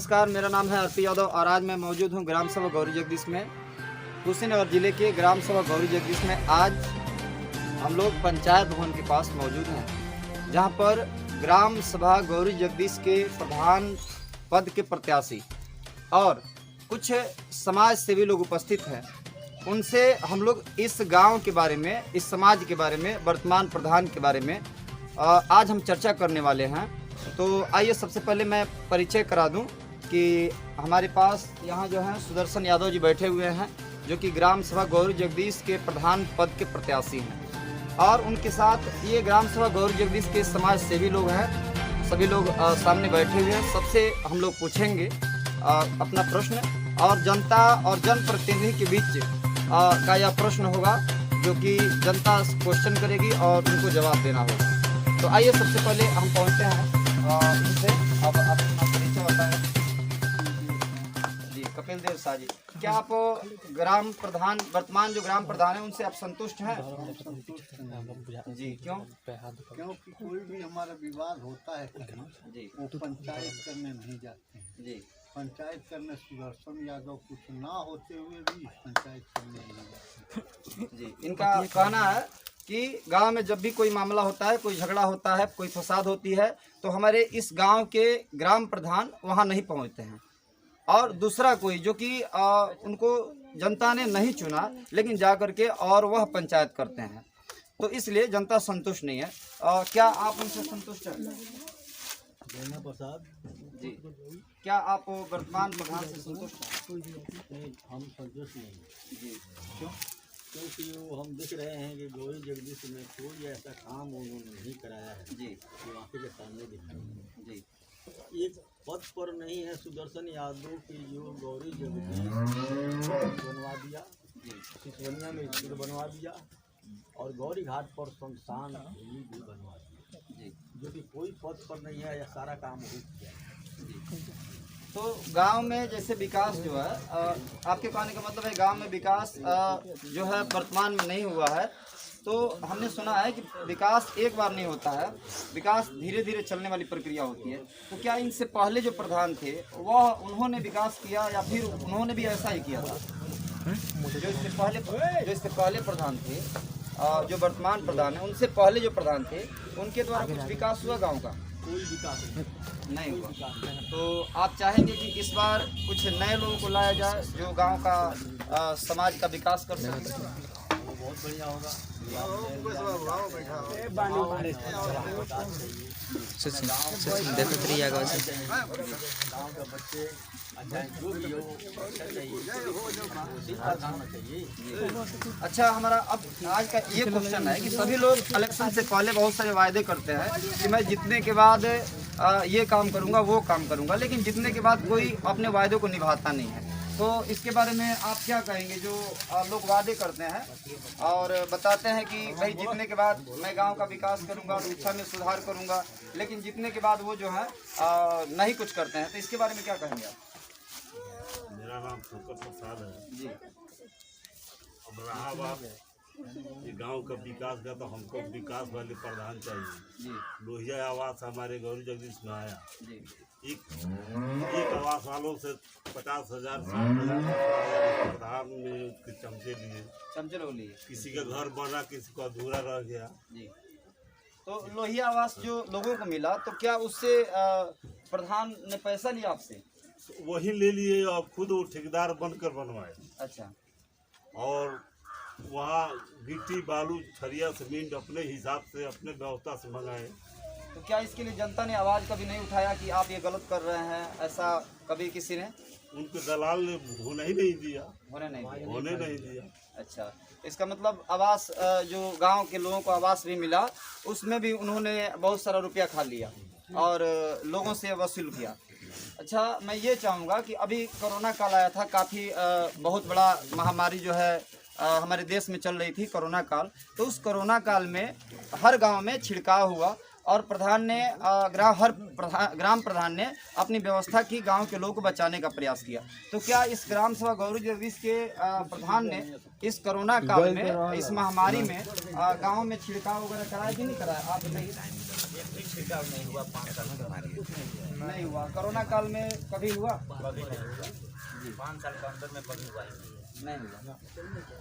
नमस्कार, मेरा नाम है आरपी यादव और आज मैं मौजूद हूँ ग्राम सभा गौरी जगदीश में, कुशीनगर जिले के ग्राम सभा गौरी जगदीश में। आज हम लोग पंचायत भवन के पास मौजूद हैं, जहाँ पर ग्राम सभा गौरी जगदीश के प्रधान पद के प्रत्याशी और कुछ समाज सेवी लोग उपस्थित हैं। उनसे हम लोग इस गांव के बारे में, इस समाज के बारे में, वर्तमान प्रधान के बारे में आज हम चर्चा करने वाले हैं। तो आइए सबसे पहले मैं परिचय करा दूं कि हमारे पास यहाँ जो है सुदर्शन यादव जी बैठे हुए हैं, जो कि ग्राम सभा गौरी जगदीश के प्रधान पद के प्रत्याशी हैं। और उनके साथ ये ग्राम सभा गौरी जगदीश के समाज सेवी लोग हैं, सभी लोग सामने बैठे हुए हैं। सबसे हम लोग पूछेंगे अपना प्रश्न, और जनता और जनप्रतिनिधि के बीच का यह प्रश्न होगा, जो कि जनता क्वेश्चन करेगी और उनको जवाब देना होगा। तो आइए सबसे पहले हम पहुँचते हैं इनसे। अब अपना परिचय बताएं जी। कपिल देव शाह जी, क्या आप ग्राम प्रधान, वर्तमान जो ग्राम प्रधान है, उनसे आप संतुष्ट हैं? जी, क्यों? क्योंकि कोई भी हमारा विवाद होता है कहीं जी, वो पंचायत करने नहीं जाते हैं। जी, पंचायत करने सुदर्शन यादव कुछ ना होते हुए भी पंचायत करने नहीं जाते। जी। इनका कहना है कि गांव में जब भी कोई मामला होता है, कोई झगड़ा होता है, कोई फसाद होती है, तो हमारे इस गांव के ग्राम प्रधान वहां नहीं पहुंचते हैं। और दूसरा कोई जो कि उनको जनता ने नहीं चुना, लेकिन जा करके और वह पंचायत करते हैं, तो इसलिए जनता संतुष्ट नहीं है। क्या आप उनसे संतुष्ट हैं? देना प्रसाद जी, क्या आप वर्तमान प्रधान से संतुष्ट हैं? हम संतुष्ट नहीं। जी, क्यों? क्योंकि वो हम देख रहे हैं कि गौरी जगदीश में कोई ऐसा काम उन्होंने नहीं कराया है जी, जो आंखों के सामने दिखाई। जी, एक पद पर नहीं है सुदर्शन यादव की जो गौरी जगदीश बनवा दिया, सिसवनिया में स्कूल बनवा दिया और गौरी घाट पर शमशान भूमि भी बनवा दिया, जी, जो कि कोई पद पर नहीं है। यह सारा काम हो गया। तो गांव में जैसे विकास जो है, आपके कहने का मतलब है गांव में विकास जो है वर्तमान में नहीं हुआ है। तो हमने सुना है कि विकास एक बार नहीं होता है, विकास धीरे धीरे चलने वाली प्रक्रिया होती है। तो क्या इनसे पहले जो प्रधान थे वह उन्होंने विकास किया या फिर उन्होंने भी ऐसा ही किया था? जो इससे पहले प्रधान थे, जो वर्तमान प्रधान है, उनसे पहले जो प्रधान थे, उनके द्वारा कुछ विकास हुआ गाँव का? कोई विकास नहीं हुआ। तो आप चाहेंगे कि इस बार कुछ नए लोगों को लाया जाए जो गांव का समाज का विकास कर सके? वो बहुत बढ़िया होगा। गाँव के बच्चे जो भी हो चाहिए। अच्छा, हमारा अब आज का ये क्वेश्चन है कि सभी लोग इलेक्शन से पहले बहुत सारे वायदे करते हैं कि मैं जीतने के बाद ये काम करूंगा, वो काम करूंगा, लेकिन जीतने के बाद कोई अपने वायदों को निभाता नहीं है। तो इसके बारे में आप क्या कहेंगे? जो लोग वादे करते हैं और बताते हैं कि भाई जीतने के बाद मैं गांव का विकास करूंगा, शिक्षा में सुधार करूंगा, लेकिन जीतने के बाद वो जो है नहीं कुछ करते हैं, तो इसके बारे में क्या कहेंगे आप? मेरा नाम शंकर प्रसाद है जी, अब रहा बात ये गांव का विकास का, तो हमको विकास वाले प्रधान चाहिए। जी, लोहिया आवास हमारे गौरी जगदीश में आया, जी, एक आवास वालों से 50,000 प्रधान ने उसके चमचे लिए, समझ लो लिए। किसी का घर बना, किसी को अधूरा रह गया। जी, तो लोहिया आवास जो लोगों को मिला, तो क्या उससे प्रधान ने पैसा लिया आपसे? तो वही ले लिए और खुद वो ठेकेदार बनकर बनवाए, अच्छा, और वहाँ गिट्टी बालू छरिया सीमेंट अपने हिसाब से, अपने व्यवस्था से मंगाए। तो क्या इसके लिए जनता ने आवाज़ कभी नहीं उठाया कि आप ये गलत कर रहे हैं? ऐसा कभी किसी ने? उनके दलाल ने होने ही नहीं दिया, होने नहीं दिया। होने नहीं दिया। अच्छा, इसका मतलब आवास जो गांव के लोगों को आवास भी मिला, उसमें भी उन्होंने बहुत सारा रुपया खा लिया और लोगों से वसूल किया। अच्छा, मैं ये चाहूँगा कि अभी कोरोना काल आया था, काफ़ी बहुत बड़ा महामारी जो है हमारे देश में चल रही थी, कोरोना काल। तो उस कोरोना काल में हर गांव में छिड़काव हुआ और प्रधान ने ग्राम प्रधान ने अपनी व्यवस्था की, गांव के लोगों को बचाने का प्रयास किया। तो क्या इस ग्राम सभा गौरी जगदीश के प्रधान ने इस कोरोना काल में, इस महामारी में गांव में छिड़काव वगैरह कराया कि नहीं कराया? आप बताइए। छिड़काव नहीं हुआ, 5 साल की बीमारी है। नहीं हुआ। कोरोना काल में कभी हुआ? कभी नहीं हुआ। 5 साल के अंदर में कभी हुआ ही नहीं हुआ।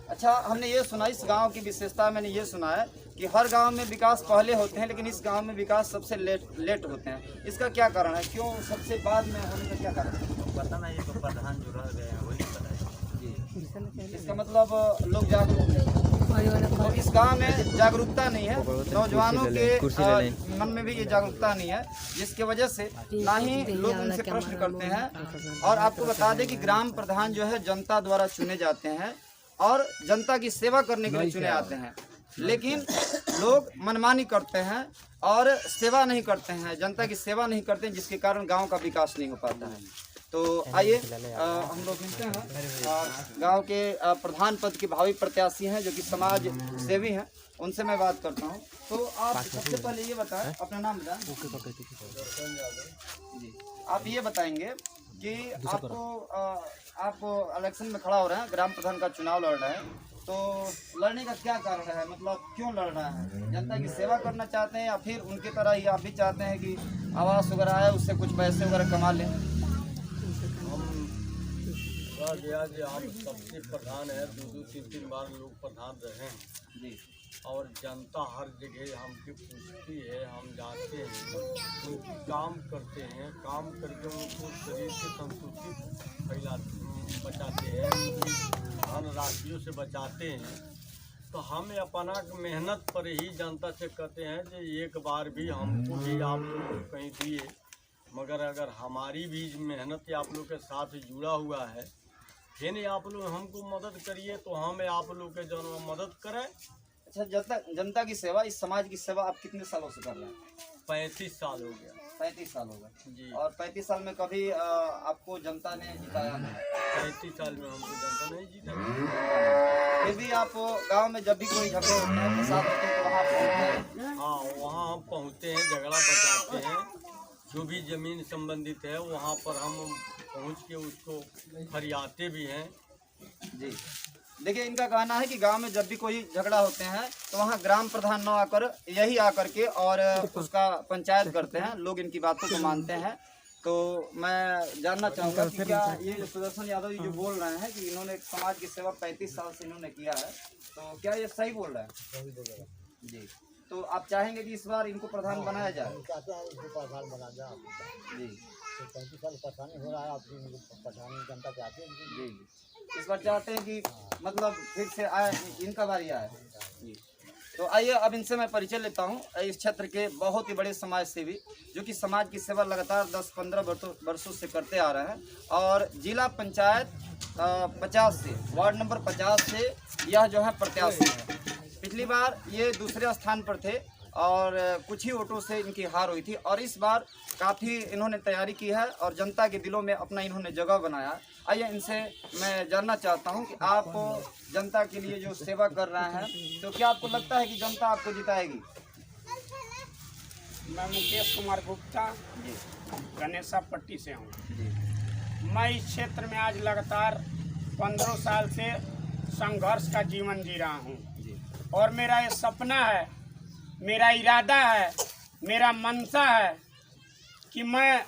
अच्छा, हमने ये सुना, इस गांव की विशेषता मैंने ये सुना है कि हर गांव में विकास पहले होते हैं, लेकिन इस गांव में विकास सबसे लेट होते हैं। इसका क्या कारण है? क्यों सबसे बाद में होने का क्या कारण है? नहीं। पता नहीं, तो प्रधान जो रह गए हैं वही पता है। इसका मतलब लोग जागरूक नहीं, तो इस गांव में जागरूकता नहीं है, नौजवानों के मन में भी ये जागरूकता नहीं है, जिसकी वजह से ना ही लोग उनसे प्रश्न करते हैं। और आपको बता दें कि ग्राम प्रधान जो है जनता द्वारा चुने जाते हैं और जनता की सेवा करने के लिए चुने आते हैं, लेकिन लोग मनमानी करते हैं और सेवा नहीं करते हैं, जनता की सेवा नहीं करते हैं, जिसके कारण गांव का विकास नहीं हो पाता है। तो आइए हम लोग मिलते हैं गांव के प्रधान पद के भावी प्रत्याशी हैं, जो कि समाज सेवी हैं, उनसे मैं बात करता हूं। तो आप सबसे पहले ये बताएं, अपना नाम बताएं जी। आप ये बताएंगे कि आप इलेक्शन में खड़ा हो रहे हैं, ग्राम प्रधान का चुनाव लड़ रहे हैं, तो लड़ने का क्या कारण है? मतलब क्यों लड़ रहे हैं? जनता की सेवा करना चाहते हैं या फिर उनकी तरह ही आप भी चाहते हैं कि आवास वगैरह आए, उससे कुछ पैसे वगैरह कमा लें? गया कि हम सबसे प्रधान है, 2-3 बार लोग प्रधान रहे हैं जी। और जनता हर जगह हमसे पूछती है, हम जाते हैं, उनकी काम करते हैं, काम करके उनको शरीर से संतुष्टि बचाते हैं, धन राशियों से बचाते हैं। तो हम अपना मेहनत पर ही जनता से कहते हैं कि एक बार भी हमको भी आप लोग कहीं दिए, मगर अगर हमारी भी मेहनत आप लोग के साथ जुड़ा हुआ है, यानी आप लोग हमको मदद करिए, तो हमें आप लोग के जो मदद करें। अच्छा, जनता की सेवा, इस समाज की सेवा आप कितने सालों से कर रहे हैं? 35 साल हो गया। 35 साल हो गए जी। और 35 साल में कभी आपको जनता ने जिताया नहीं? 35 साल में हमको जनता नहीं जीता। फिर भी आप गांव में जब भी कोई झगड़े होते हैं, फसाद होते हैं, तो वहाँ पहुँचते हैं? हाँ, वहाँ हम पहुँचते हैं, झगड़ा बचाते हैं, जो भी ज़मीन संबंधित है वहाँ पर हम पहुँच के उसको फरियाते भी हैं। जी। देखिए, इनका कहना है कि गांव में जब भी कोई झगड़ा होते हैं तो वहाँ ग्राम प्रधान न आकर, यही आकर के और उसका पंचायत करते हैं। लोग इनकी बातों को मानते हैं। तो मैं जानना चाहूँगा कि क्या ये जो सुदर्शन यादव जी जो बोल रहे हैं कि इन्होंने समाज की सेवा 35 साल से इन्होंने किया है, तो क्या ये सही बोल रहे हैं? सही बोल रहे हैं जी। तो आप चाहेंगे कि इस बार इनको प्रधान बनाया जाए? चाहते हैं उसको प्रधान बना जाए। जी। 35 साल प्रधानी हो रहा है, आपकी प्रधानी जनता चाहती है। जी। इस बार चाहते हैं कि मतलब फिर से आए, इनका बारी आए। जी। तो आइए अब इनसे मैं परिचय लेता हूँ। इस क्षेत्र के बहुत ही बड़े समाज सेवी, जो कि समाज की सेवा लगातार 10-15 वर्षों से करते आ रहे हैं और जिला पंचायत 50 से, वार्ड नंबर 50 से यह जो है प्रत्याशी है। पिछली बार ये दूसरे स्थान पर थे और कुछ ही वोटों से इनकी हार हुई थी, और इस बार काफ़ी इन्होंने तैयारी की है और जनता के दिलों में अपना इन्होंने जगह बनाया। आइए इनसे मैं जानना चाहता हूं कि आप जनता के लिए जो सेवा कर रहे हैं, तो क्या आपको लगता है कि जनता आपको जिताएगी? मैं मुकेश कुमार गुप्ता गणेशा पट्टी से हूँ। मैं इस क्षेत्र में आज लगातार 15 साल से संघर्ष का जीवन जी रहा हूँ और मेरा ये सपना है, मेरा इरादा है, मेरा मनसा है कि मैं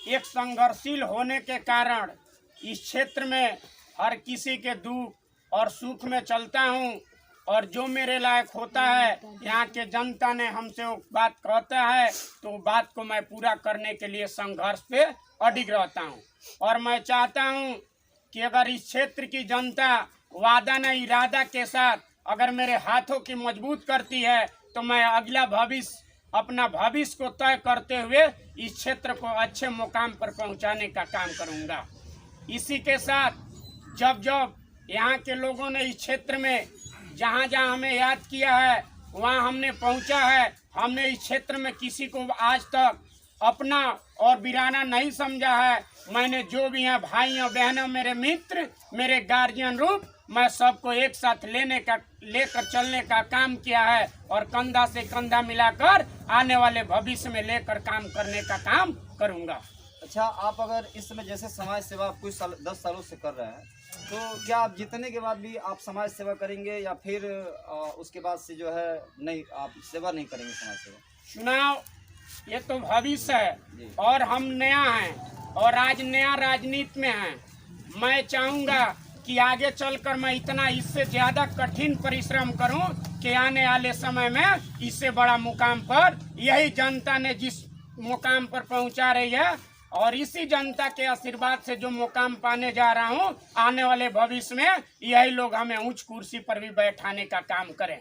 एक संघर्षशील होने के कारण इस क्षेत्र में हर किसी के दुख और सुख में चलता हूँ और जो मेरे लायक होता है, यहाँ के जनता ने हमसे वो बात कहता है तो वो बात को मैं पूरा करने के लिए संघर्ष पे अडिग रहता हूँ। और मैं चाहता हूँ कि अगर इस क्षेत्र की जनता वादा न इरादा के साथ अगर मेरे हाथों की मजबूत करती है तो मैं अगला भविष्य, अपना भविष्य को तय करते हुए इस क्षेत्र को अच्छे मुकाम पर पहुंचाने का काम करूंगा। इसी के साथ जब जब यहाँ के लोगों ने इस क्षेत्र में जहाँ जहाँ हमें याद किया है वहाँ हमने पहुँचा है, हमने इस क्षेत्र में किसी को आज तक अपना और वीराना नहीं समझा है। मैंने जो भी हैं भाइयों बहनों, मेरे मित्र, मेरे गार्जियन रूप, मैं सबको एक साथ लेकर चलने का काम किया है और कंधा से कंधा मिलाकर आने वाले भविष्य में लेकर काम करने का काम करूंगा। अच्छा, आप अगर इस समय जैसे समाज सेवा आप कुछ 10 सालों से कर रहे हैं, तो क्या आप जीतने के बाद भी आप समाज सेवा करेंगे या फिर उसके बाद से जो है नहीं, आप सेवा नहीं करेंगे समाज सेवा? चुनाव ये तो भविष्य है और हम नया हैं और आज नया राजनीति में हैं। मैं चाहूँगा कि आगे चलकर मैं इतना इससे ज़्यादा कठिन परिश्रम करूं कि आने वाले समय में इससे बड़ा मुकाम पर, यही जनता ने जिस मुकाम पर पहुंचा रही है और इसी जनता के आशीर्वाद से जो मुकाम पाने जा रहा हूं, आने वाले भविष्य में यही लोग हमें उच्च कुर्सी पर भी बैठाने का काम करें।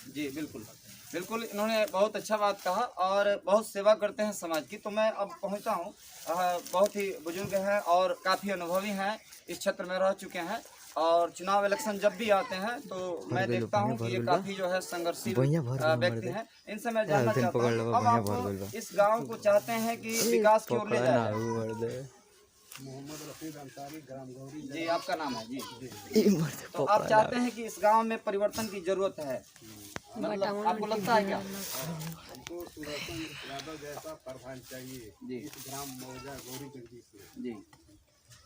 जी बिल्कुल बिल्कुल, इन्होंने बहुत अच्छा बात कहा और बहुत सेवा करते हैं समाज की। तो मैं अब पहुंचता हूं, बहुत ही बुजुर्ग हैं और काफ़ी अनुभवी हैं, इस क्षेत्र में रह चुके हैं और चुनाव इलेक्शन जब भी आते हैं तो मैं देखता हूं कि ये काफ़ी जो है संघर्षशील व्यक्ति हैं। इनसे मैं जानना चाहता हूँ, अब आप इस गाँव को चाहते हैं कि विकास की ओर ले जाए। मोहम्मद रफीक अंसारी, ग्राम गौरी। जी, आपका नाम है? जी। तो आप चाहते हैं कि इस गांव में परिवर्तन की जरूरत है, मतलब आपको लगता है क्या? हमको सुदर्शन यादव जैसा प्रधान चाहिए जी इस ग्राम मौजा गौरी जगदीश में। जी,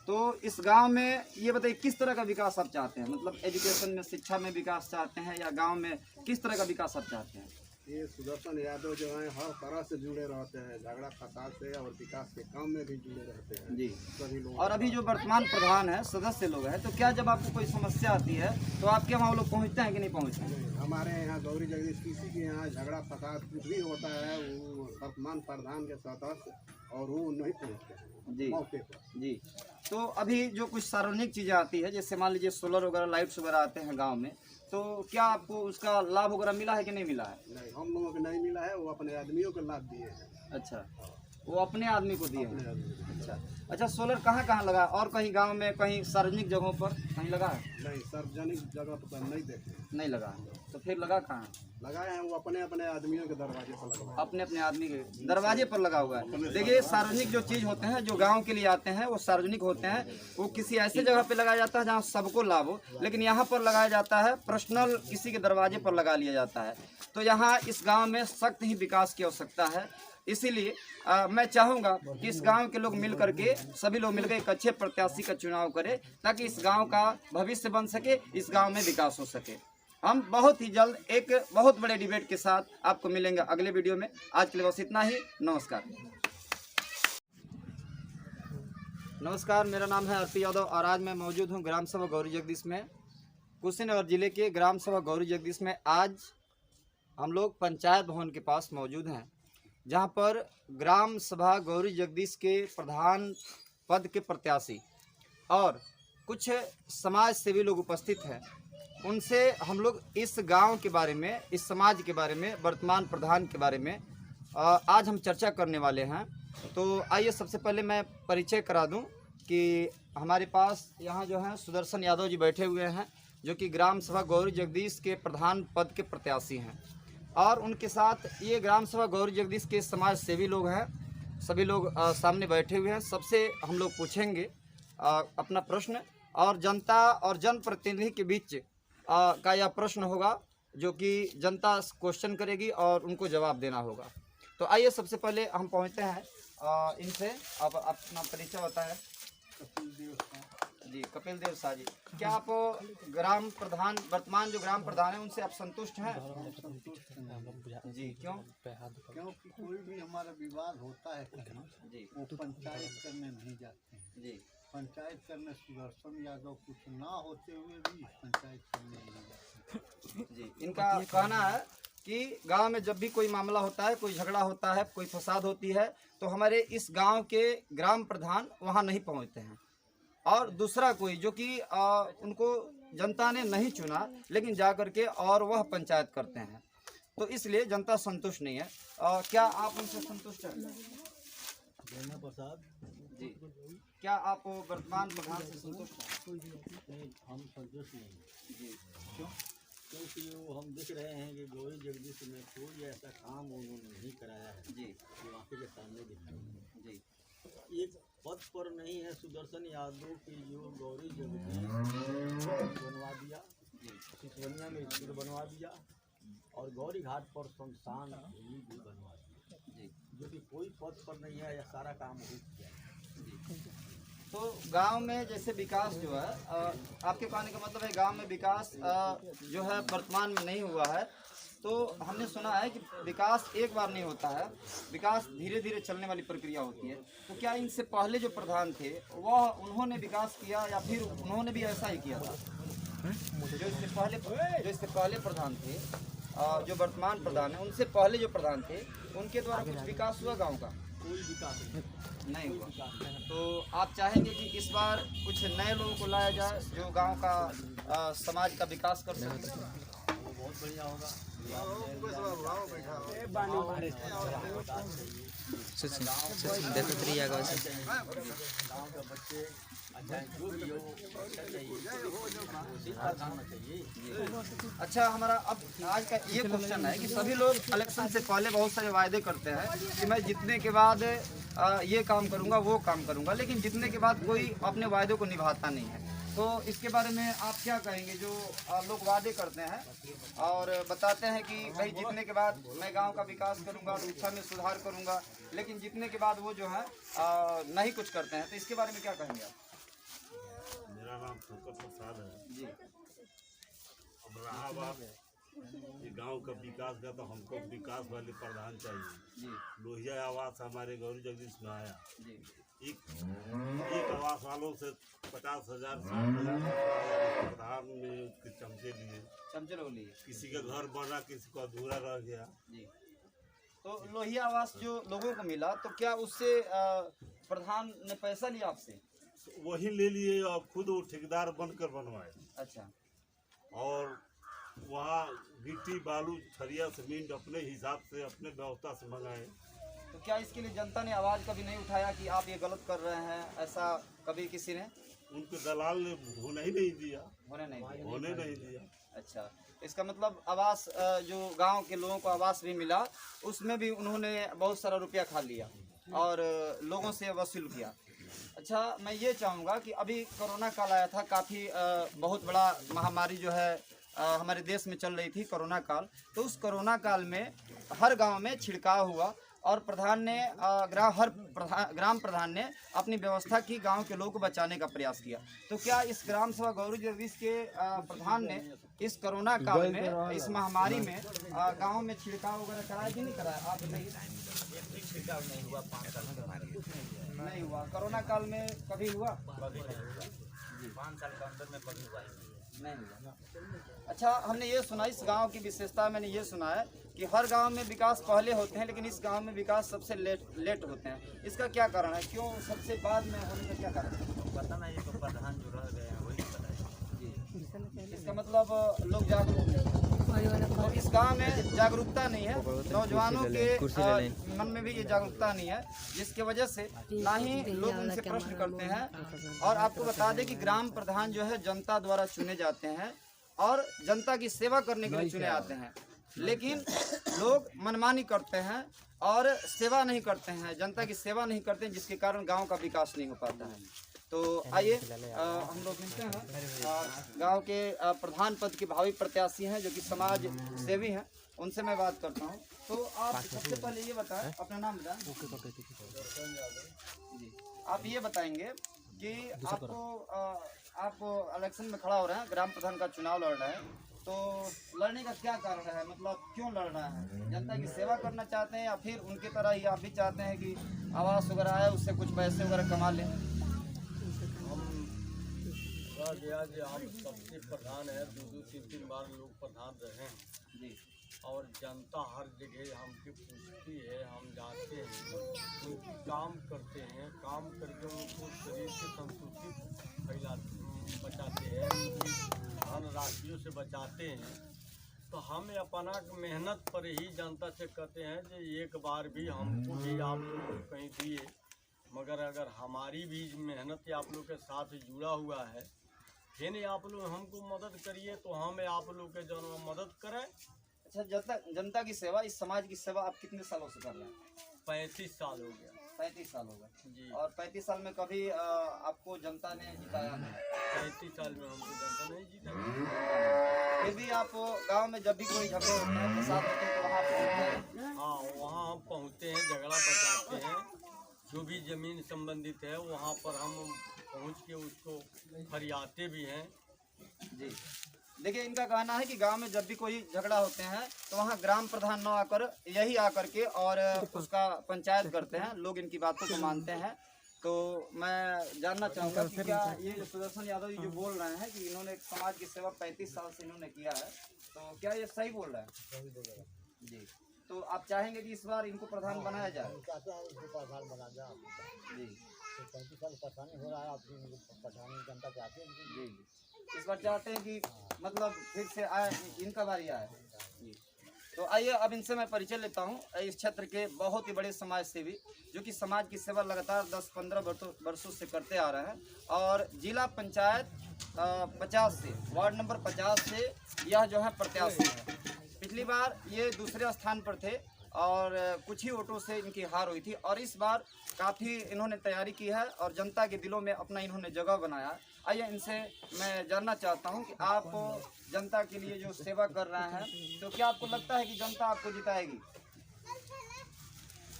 तो इस गांव में ये बताइए किस तरह का विकास आप चाहते हैं? मतलब एजुकेशन में, शिक्षा में विकास चाहते हैं या गांव में किस तरह का विकास आप चाहते हैं? ये सुदर्शन यादव जो है हर तरह से जुड़े रहते हैं, झगड़ा फसाद से और विकास के काम में भी जुड़े रहते हैं जी सभी लोग। और अभी जो वर्तमान प्रधान है, सदस्य लोग हैं, तो क्या जब आपको कोई समस्या आती है तो आपके वहाँ वो लोग पहुँचते हैं कि नहीं पहुँचते हैं? हमारे यहाँ गौरी जगदीश किसी के यहाँ झगड़ा फसाद कुछ भी होता है, वो वर्तमान प्रधान के सदस्य और वो नहीं पहुँचते हैं जी मौके पर। जी, तो अभी जो कुछ सार्वजनिक चीज़ें आती है, जैसे मान लीजिए सोलर वगैरह, लाइट्स वगैरह आते हैं गांव में, तो क्या आपको उसका लाभ वगैरह मिला है कि नहीं मिला है? नहीं, हम लोगों को नहीं मिला है, वो अपने आदमियों को लाभ दिए हैं। अच्छा, वो अपने आदमी को दिए अपने हैं। आदमी को। अच्छा अच्छा, सोलर कहाँ कहाँ लगा? और कहीं गांव में, कहीं सार्वजनिक जगहों पर कहीं लगा है? नहीं, सार्वजनिक जगह पर नहीं देखे, नहीं लगा है, तो फिर लगा कहाँ है? लगाए हैं वो अपने अपने आदमियों के दरवाजे पर लगाए। अपने अपने आदमी के दरवाजे पर लगा हुआ है। देखिए, सार्वजनिक जो चीज़ होते हैं, जो गांव के लिए आते हैं, वो सार्वजनिक होते हैं। वो किसी ऐसे जगह पे लगाया जाता है जहां सबको लाभ हो, लेकिन यहाँ पर लगाया जाता है पर्सनल, किसी के दरवाजे पर लगा लिया जाता है। तो यहाँ इस गांव में सख्त ही विकास की आवश्यकता है। इसीलिए मैं चाहूँगा कि इस गांव के लोग मिल करके, सभी लोग मिलकर एक अच्छे प्रत्याशी का चुनाव करें ताकि इस गांव का भविष्य बन सके, इस गांव में विकास हो सके। हम बहुत ही जल्द एक बहुत बड़े डिबेट के साथ आपको मिलेंगे अगले वीडियो में। आज के लिए बस इतना ही। नमस्कार। नमस्कार, मेरा नाम है अर्पी यादव और आज मैं मौजूद हूं ग्राम सभा गौरी जगदीश में, कुशीनगर जिले के ग्राम सभा गौरी जगदीश में। आज हम लोग पंचायत भवन के पास मौजूद हैं, जहां पर ग्राम सभा गौरी जगदीश के प्रधान पद के प्रत्याशी और कुछ समाज सेवी लोग उपस्थित हैं। उनसे हम लोग इस गांव के बारे में, इस समाज के बारे में, वर्तमान प्रधान के बारे में आज हम चर्चा करने वाले हैं। तो आइए सबसे पहले मैं परिचय करा दूं कि हमारे पास यहाँ जो हैं सुदर्शन यादव जी बैठे हुए हैं, जो कि ग्राम सभा गौरी जगदीश के प्रधान पद के प्रत्याशी हैं, और उनके साथ ये ग्राम सभा गौरी जगदीश के समाज सेवी लोग हैं। सभी लोग सामने बैठे हुए हैं। सबसे हम लोग पूछेंगे अपना प्रश्न, और जनता और जनप्रतिनिधि के बीच का यह प्रश्न होगा जो कि जनता क्वेश्चन करेगी और उनको जवाब देना होगा। तो आइए सबसे पहले हम पहुंचते हैं इनसे। अब अपना परिचय होता है। जी, कपिल देव शाह जी, क्या आप ग्राम प्रधान, वर्तमान जो ग्राम प्रधान है, उनसे आप संतुष्ट हैं? जी, क्यों? क्योंकि कोई भी हमारा विवाद होता है कहीं, जी वो पंचायत करने नहीं जाते हैं। जी पंचायत करने सुदर्शन यादव कुछ ना होते हुए भी पंचायत करने नहीं जाते। जी, इनका कहना है कि गांव में जब भी कोई मामला होता है, कोई झगड़ा होता है, कोई फसाद होती है, तो हमारे इस गांव के ग्राम प्रधान वहां नहीं पहुंचते हैं, और दूसरा कोई जो कि उनको जनता ने नहीं चुना, लेकिन जा करके और वह पंचायत करते हैं। तो इसलिए जनता संतुष्ट नहीं है। क्या आप उनसे संतुष्ट हैं? देना प्रसाद जी, क्या आप वर्तमान प्रधान से संतुष्ट हैं? नहीं, हम संतुष्ट नहीं। जी, क्यों? क्योंकि वो हम देख रहे हैं कि गौरी जगदीश में कोई ऐसा काम उन्होंने नहीं कराया है जी जो आंखें के सामने दिखाई। जी एक पद पर नहीं है सुदर्शन यादव की जो गौरी जगदीश बनवा दिया, सिसवनिया में स्कूल बनवा दिया और गौरी घाट पर शमशान भूमि भी बनवा दिया, जी जो कि कोई पद पर नहीं है, यह सारा काम हो गया। तो गांव में जैसे विकास जो है आपके कहने का मतलब है गांव में विकास जो है वर्तमान में नहीं हुआ है। तो हमने सुना है कि विकास एक बार नहीं होता है, विकास धीरे धीरे चलने वाली प्रक्रिया होती है। तो क्या इनसे पहले जो प्रधान थे वह उन्होंने विकास किया या फिर उन्होंने भी ऐसा ही किया था? जो इससे पहले प्रधान थे, जो वर्तमान प्रधान है, उनसे पहले जो प्रधान थे उनके द्वारा कुछ विकास हुआ गाँव का? कोई विकास नहीं हुआ। तो आप चाहेंगे कि इस बार कुछ नए लोगों को लाया जाए जो गांव का समाज का विकास कर सके? वो बहुत बढ़िया होगा। गाँव के बच्चे अच्छा जो भी हो अच्छा चाहिए। अच्छा, हमारा अब आज का ये क्वेश्चन है कि सभी लोग इलेक्शन से पहले बहुत सारे वायदे करते हैं कि मैं जीतने के बाद ये काम करूंगा वो काम करूंगा, लेकिन जीतने के बाद कोई अपने वायदों को निभाता नहीं है। तो इसके बारे में आप क्या कहेंगे? जो लोग वादे करते हैं और बताते हैं कि भाई जीतने के बाद मैं गांव का विकास करूंगा, शिक्षा में सुधार करूंगा, लेकिन जीतने के बाद वो जो है नहीं कुछ करते हैं, तो इसके बारे में क्या कहेंगे आप? मेरा नाम शंकर प्रसाद है जी। अब रहा बात ये गांव का विकास का, तो हमको विकास वाले प्रधान चाहिए। जी लोहिया आवास हमारे गौरी जगदीश में आया, जी एक आवास वालों से 50,000 60,000 प्रधान में उसके चमचे लिए, चमचे लोग लिए। किसी का घर बना किसी को अधूरा रह गया। जी। तो लोहिया आवास जो लोगों को मिला, तो क्या उससे प्रधान ने पैसा लिया आपसे? तो वही ले लिए और खुद वो ठेकेदार बनकर बनवाए अच्छा। और वहाँ गिट्टी बालू छरिया सीमेंट अपने हिसाब से अपने व्यवस्था से मंगाए। तो क्या इसके लिए जनता ने आवाज़ कभी नहीं उठाया कि आप ये गलत कर रहे हैं? ऐसा कभी किसी ने? उनके दलाल ने होने ही नहीं दिया, होने नहीं दिया। अच्छा, इसका मतलब आवास जो गांव के लोगों को आवास भी मिला, उसमें भी उन्होंने बहुत सारा रुपया खा लिया और लोगों से वसूल किया। अच्छा, मैं ये चाहूँगा कि अभी कोरोना काल आया था, काफ़ी बहुत बड़ा महामारी जो है हमारे देश में चल रही थी, कोरोना काल। तो उस कोरोना काल में हर गांव में छिड़काव हुआ और प्रधान ने ग्राम प्रधान ने अपनी व्यवस्था की, गांव के लोगों को बचाने का प्रयास किया। तो क्या इस ग्राम सभा गौरी जगदीश के प्रधान ने इस कोरोना काल में, इस महामारी में गांव में छिड़काव वगैरह कराया कि नहीं कराया? आप बताइए। छिड़काव नहीं हुआ 5 साल में हमारी नहीं हुआ। कोरोना काल में कभी हुआ? 5 साल के अंदर में कभी हुआ नहीं हुआ। अच्छा, हमने ये सुना, इस गांव की विशेषता मैंने ये सुना है कि हर गांव में विकास पहले होते हैं, लेकिन इस गांव में विकास सबसे लेट होते हैं। इसका क्या कारण है? क्यों सबसे बाद में होने का क्या कारण है? पता नहीं, तो प्रधान जो रह गए हैं वही पता है जी। इसका मतलब लोग जागरूक नहीं, तो इस गांव में जागरूकता नहीं है, नौजवानों के मन में भी ये जागरूकता नहीं है, जिसकी वजह से ना ही लोग उनसे प्रश्न करते हैं। और आपको बता दें कि ग्राम प्रधान जो है जनता द्वारा चुने जाते हैं और जनता की सेवा करने के लिए चुने आते हैं, लेकिन लोग मनमानी करते हैं और सेवा नहीं करते हैं, जनता की सेवा नहीं करते हैं, जिसके कारण गांव का विकास नहीं हो पाता है। तो आइए हम लोग मिलते हैं गांव के प्रधान पद के भावी प्रत्याशी हैं, जो कि समाज सेवी हैं, उनसे मैं बात करता हूं। तो आप सबसे पहले ये बताएं, अपना नाम बताएं। जी, आप ये बताएंगे कि आपको इलेक्शन में खड़ा हो रहे हैं, ग्राम प्रधान का चुनाव लड़ रहे हैं, तो लड़ने का क्या कारण है? मतलब क्यों लड़ रहे हैं? जनता की सेवा करना चाहते हैं या फिर उनकी तरह ही आप भी चाहते हैं कि आवास वगैरह आए उससे कुछ पैसे वगैरह कमा लें? गया कि हम सबसे प्रधान है, 2-3 बार लोग प्रधान रहे हैं जी। और जनता हर जगह हमसे पूछती है, हम जाते हैं, उनकी काम करते हैं, काम करके उनको शरीर से संतुष्टि बचाते हैं, धन राशियों से बचाते हैं। तो हम अपना मेहनत पर ही जनता से कहते हैं कि एक बार भी हमको भी आप लोग कहीं दिए, मगर अगर हमारी भी मेहनत आप लोग के साथ जुड़ा हुआ है फिर आप लोग हमको मदद करिए तो हम आप लोग के जो मदद करें। अच्छा, जनता की सेवा, इस समाज की सेवा आप कितने सालों से कर रहे हैं? 35 साल हो गया 35 साल हो गए जी। और 35 साल में कभी आपको जनता ने जिताया नहीं? 35 साल में हमको जनता नहीं जीता। फिर भी आप गांव में जब भी कोई झगड़े होते हैं, फसाद होते हैं, तो वहाँ पहुँचते हैं? हाँ, वहाँ हम पहुँचते हैं, झगड़ा बचाते हैं, जो भी जमीन संबंधित है वहाँ पर हम पहुँच के उसको फरियाते भी हैं। जी, देखिए इनका कहना है कि गांव में जब भी कोई झगड़ा होते हैं तो वहाँ ग्राम प्रधान न आकर यही आकर के और उसका पंचायत करते हैं। लोग इनकी बातों को मानते हैं। तो मैं जानना चाहूँगा कि क्या ये जो सुदर्शन यादव जी जो बोल रहे हैं कि इन्होंने समाज की सेवा 35 साल से इन्होंने किया है, तो क्या ये सही बोल रहे हैं? जी, तो आप चाहेंगे कि इस बार इनको प्रधान बनाया जाए? प्रधान बना जाए जी 35 साल परेशानी हो रहा है, आपकी परेशानी जनता चाहती है। जी, इस बार चाहते हैं कि मतलब फिर से आए, इनका बारी आए। जी, तो आइए अब इनसे मैं परिचय लेता हूँ। इस क्षेत्र के बहुत ही बड़े समाज सेवी जो कि समाज की सेवा लगातार 10-15 वर्षों से करते आ रहे हैं और जिला पंचायत 50 से, वार्ड नंबर 50 से यह जो है प्रत्याशी है। पिछली बार ये दूसरे स्थान पर थे और कुछ ही वोटों से इनकी हार हुई थी और इस बार काफ़ी इन्होंने तैयारी की है और जनता के दिलों में अपना इन्होंने जगह बनाया। आइए इनसे मैं जानना चाहता हूं कि आप जनता के लिए जो सेवा कर रहे हैं, तो क्या आपको लगता है कि जनता आपको जिताएगी?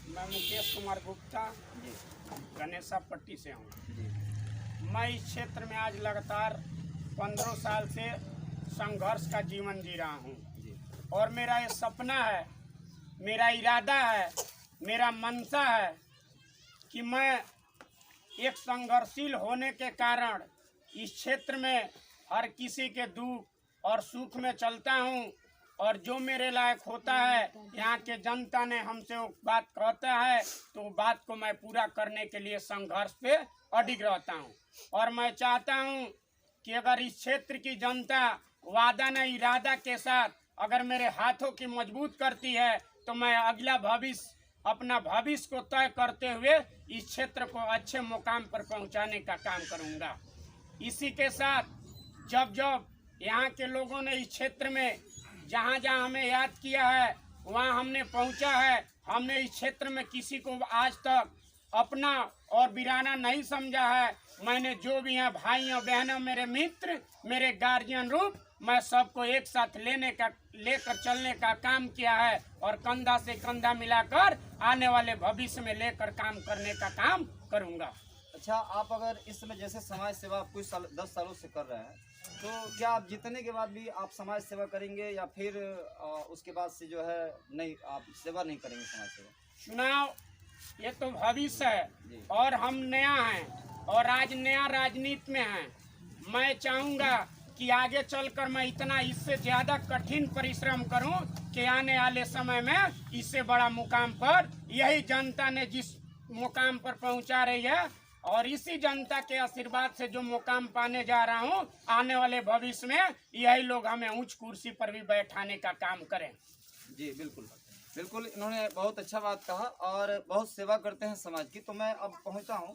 मैं मुकेश कुमार गुप्ता जी गणेशा पट्टी से हूँ। जी मैं इस क्षेत्र में आज लगातार 15 साल से संघर्ष का जीवन जी रहा हूँ जी और मेरा ये सपना है, मेरा इरादा है, मेरा मनसा है कि मैं एक संघर्षशील होने के कारण इस क्षेत्र में हर किसी के दुख और सुख में चलता हूँ और जो मेरे लायक होता है, यहाँ के जनता ने हमसे वो बात कहता है तो वो बात को मैं पूरा करने के लिए संघर्ष पे अडिग रहता हूँ। और मैं चाहता हूँ कि अगर इस क्षेत्र की जनता वादा न इरादा के साथ अगर मेरे हाथों की मजबूत करती है तो मैं अगला भविष्य, अपना भविष्य को तय करते हुए इस क्षेत्र को अच्छे मुकाम पर पहुंचाने का काम करूंगा। इसी के साथ जब जब यहाँ के लोगों ने इस क्षेत्र में जहाँ जहाँ हमें याद किया है वहाँ हमने पहुँचा है। हमने इस क्षेत्र में किसी को आज तक अपना और बिराना नहीं समझा है। मैंने जो भी हैं भाई और बहनों, मेरे मित्र, मेरे गार्जियन रूप, मैं सबको एक साथ लेकर चलने का काम किया है और कंधा से कंधा मिलाकर आने वाले भविष्य में लेकर काम करने का काम करूंगा। अच्छा, आप अगर इस समय जैसे समाज सेवा आप कुछ 10 सालों से कर रहे हैं, तो क्या आप जीतने के बाद भी आप समाज सेवा करेंगे या फिर उसके बाद से जो है नहीं, आप सेवा नहीं करेंगे समाज सेवा? चुनाव ये तो भविष्य है और हम नया हैं और आज नया राजनीति में हैं। मैं चाहूँगा कि आगे चलकर मैं इतना इससे ज़्यादा कठिन परिश्रम करूं कि आने वाले समय में इससे बड़ा मुकाम पर यही जनता ने जिस मुकाम पर पहुंचा रही है और इसी जनता के आशीर्वाद से जो मुकाम पाने जा रहा हूं, आने वाले भविष्य में यही लोग हमें उच्च कुर्सी पर भी बैठाने का काम करें। जी बिल्कुल बिल्कुल, इन्होंने बहुत अच्छा बात कहा और बहुत सेवा करते हैं समाज की। तो मैं अब पहुंचा हूं,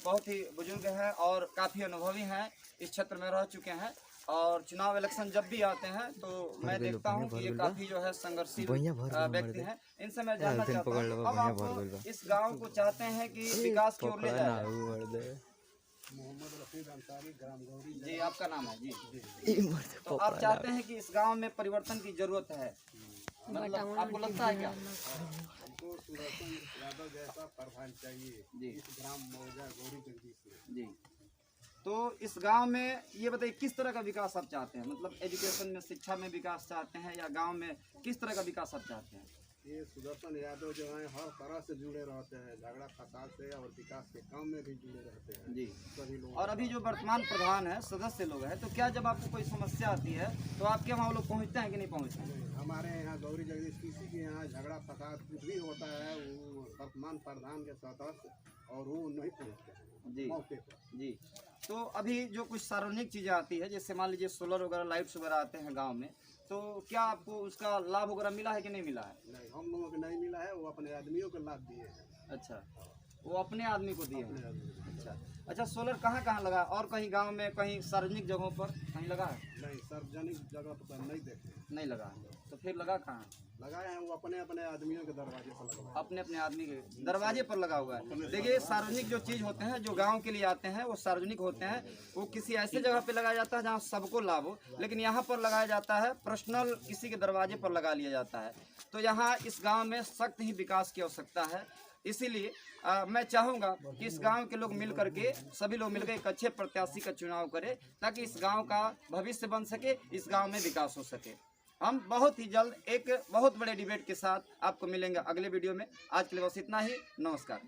बहुत ही बुजुर्ग हैं और काफ़ी अनुभवी हैं, इस क्षेत्र में रह चुके हैं और चुनाव इलेक्शन जब भी आते हैं तो मैं देखता हूं कि ये काफ़ी जो है संघर्षशील व्यक्ति हैं। इनसे मैं जानना चाहता हूँ, अब आप इस गाँव को चाहते हैं कि विकास की ओर ले जाए? मोहम्मद रफीक अंसारी, ग्राम गौरी। जी, आपका नाम है? जी, तो आप चाहते हैं कि इस गांव में परिवर्तन की जरूरत है, मतलब आपको लगता है क्या? हमको सुदर्शन यादव जैसा प्रधान चाहिए जी इस ग्राम मौजा गौरी जगदीश में। जी, तो इस गांव में ये बताइए किस तरह का विकास आप चाहते हैं? मतलब एजुकेशन में, शिक्षा में विकास चाहते हैं या गांव में किस तरह का विकास आप चाहते हैं? ये सुदर्शन यादव जो है हर तरह से जुड़े रहते हैं, झगड़ा फसाद से और विकास के काम में भी जुड़े रहते हैं जी सभी लोग। और अभी जो वर्तमान प्रधान है, सदस्य लोग हैं, तो क्या जब आपको कोई समस्या आती है तो आपके वहाँ वो लोग पहुँचते हैं कि नहीं पहुँचते हैं? हमारे यहाँ गौरी जगदीश किसी के यहाँ झगड़ा फसाद कुछ भी होता है, वो वर्तमान प्रधान के सदस्य और वो नहीं पहुँचते हैं जी मौके पर। जी, तो अभी जो कुछ सार्वजनिक चीज़ें आती है, जैसे मान लीजिए सोलर वगैरह, लाइट्स वगैरह आते हैं गांव में, तो क्या आपको उसका लाभ वगैरह मिला है कि नहीं मिला है? नहीं, हम लोगों को नहीं मिला है, वो अपने आदमियों को लाभ दिए हैं। अच्छा, वो अपने आदमी को दिए हैं। अपने आदमी को। अच्छा, अच्छा, सोलर कहाँ कहाँ लगा, और कहीं गांव में कहीं सार्वजनिक जगहों पर कहीं लगा है? नहीं, सार्वजनिक जगह पर नहीं देखे। नहीं लगा, तो फिर लगा कहाँ? लगाए हैं वो अपने अपने आदमियों के दरवाजे पर लगाए। अपने अपने आदमी के दरवाजे पर लगा हुआ है। देखिए, सार्वजनिक जो चीज़ होते हैं, जो गांव के लिए आते हैं, वो सार्वजनिक होते हैं। वो किसी ऐसे जगह पे लगाया जाता है जहां सबको लाभ हो, लेकिन यहाँ पर लगाया जाता है पर्सनल, किसी के दरवाजे पर लगा लिया जाता है। तो यहाँ इस गांव में सख्त ही विकास की आवश्यकता है। इसीलिए मैं चाहूँगा कि इस गांव के लोग मिल करके, सभी लोग मिलकर एक अच्छे प्रत्याशी का चुनाव करें, ताकि इस गांव का भविष्य बन सके, इस गांव में विकास हो सके। हम बहुत ही जल्द एक बहुत बड़े डिबेट के साथ आपको मिलेंगे अगले वीडियो में। आज के लिए बस इतना ही। नमस्कार।